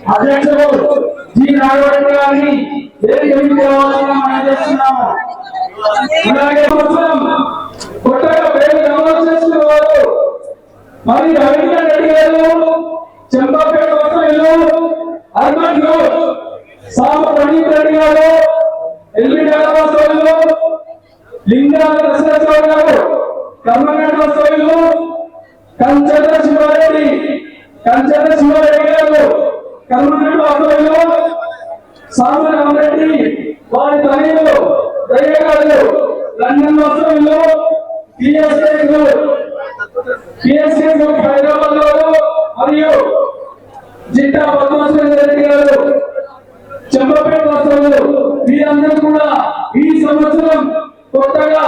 అధ్యక్షుడు జి నాగరెడ్డి గారిని కొత్తగా పేరు నమోదు చేసుకునేవారు మరి రవీంద్ర రెడ్డి గారు చెంపాపేట వస్తువులు అర్బన్ సామ ప్రణీత్ రెడ్డి గారు ఎల్బిడి వస్తువులు లింగాల దశరథరావు గారు కర్మగడ్డ వస్తువులు కంచర్ల శివారెడ్డి గారు కర్మగడ్డ వస్తువులు సామ రామరెడ్డి వారి తనయులు దయ్య గారు లండన్ వస్తువులు పిఎస్కే హైదరాబాద్ లో మరియు జిట్టా పద్మశ్రీ రెడ్డి గారు చెంపపేట వస్తువులు వీరందరూ కూడా ఈ సంవత్సరం కొత్తగా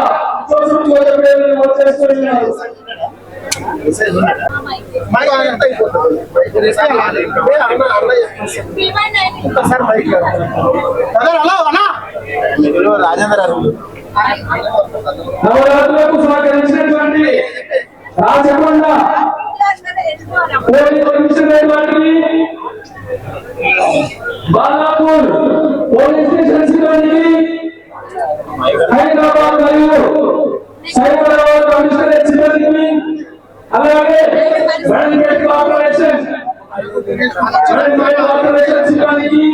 చేస్తున్నారు. నవరాత్రులకు సహకరించినటువంటి రాజకొండ బాలాపూర్